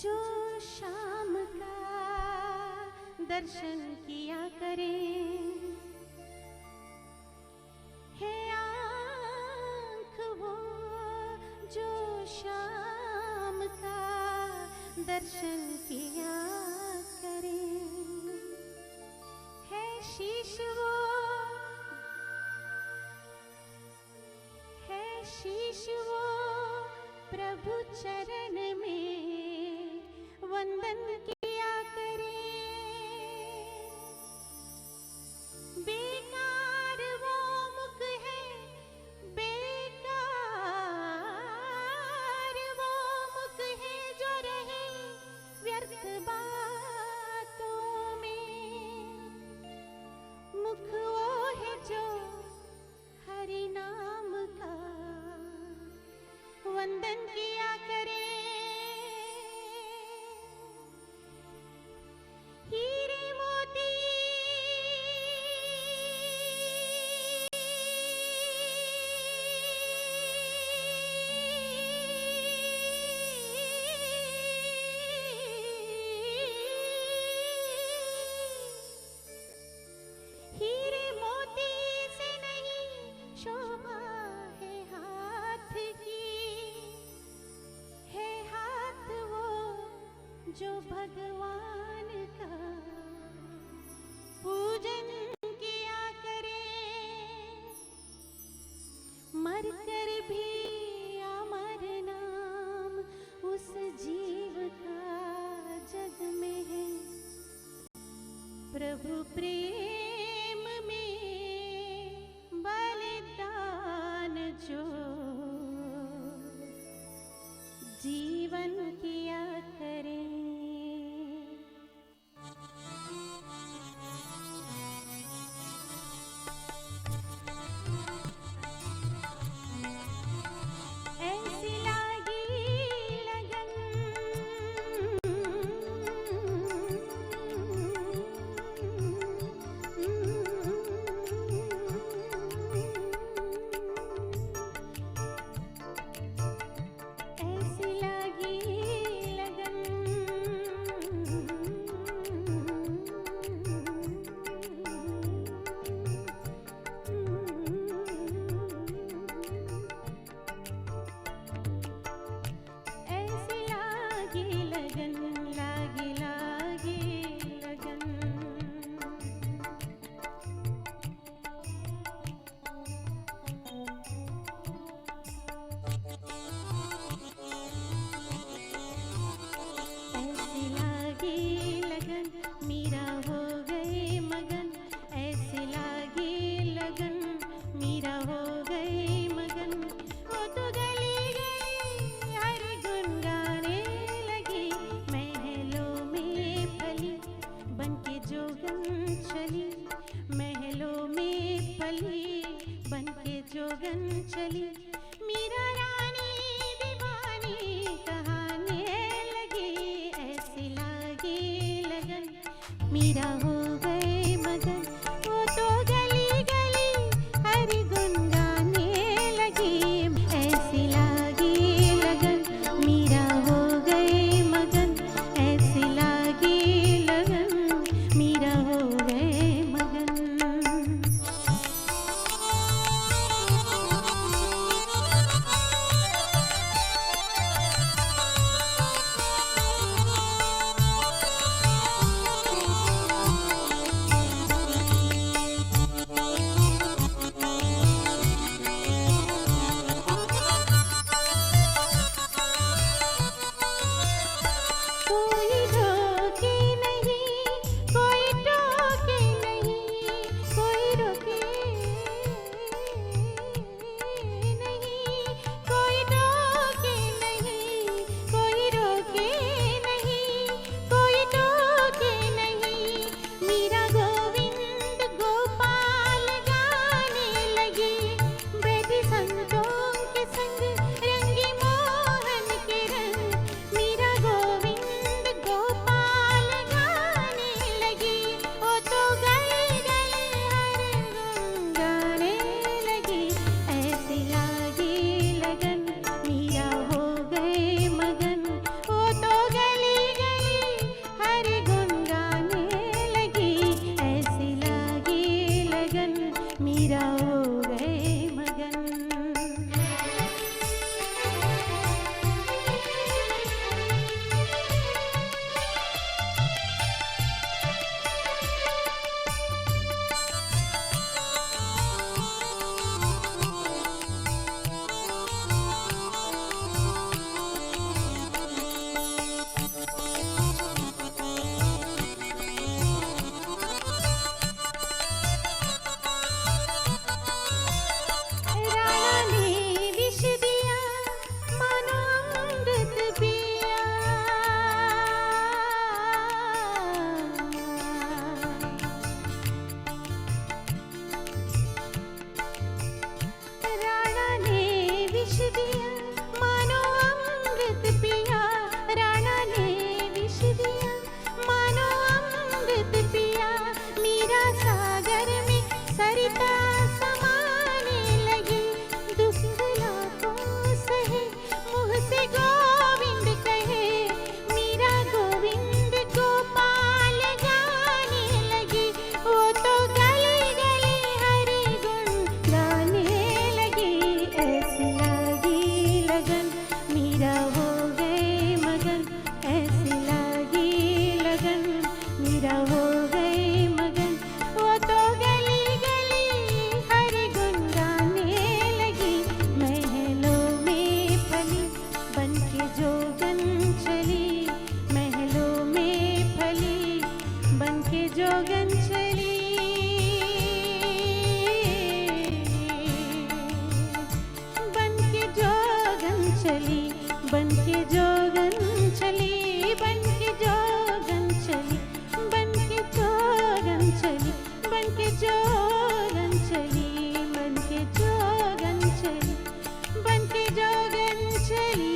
जो शाम का दर्शन किया करे, है आँख वो जो शाम का दर्शन किया करे, है शीश वो, है शीश वो प्रभु चरण में वंदन किया करे। बेकार वो मुख है, बेकार वो मुख है जो रहे व्यर्थ बातों में। मुख वो है जो हरि नाम का वंदन किया करे। हीरे मोती हीरे मोती से नहीं शोभा है हाथ की, है हाथ वो जो भगवान का पूजन किया करे। मर कर भी अमर नाम उस जीव का जग में है। प्रभु प्रेम में बलिदान जो जीवन किया करे। ऐसी लागी लगन, ऐसी लागी लगन, ऐसी लागी लगन, लागी लागी लगन। ऐसी लागी लगन मीरा हो गए मगन, ऐसी लागी लगन मीरा हो गए मगन। वो तो गली गली हर गुन गाने लगी, महलों में फली बनके जोगन चली, महलों में फली बनके जोगन चली। मीरा रानी दीवानी कहाने लगी, ऐसी लागी लगन मीरा हो गए मगन। वो तो गली गली हर गुन गाने लगी, ऐसी लागी लगन मीरा हो गए मगन, ऐसी लागी लगन मीरा हो गए मगन। चली बन के जोगन चली बन के जोगन चली बन के जोगन चली बन के जोगन चली बन के जोगन चली बन के जोगन चली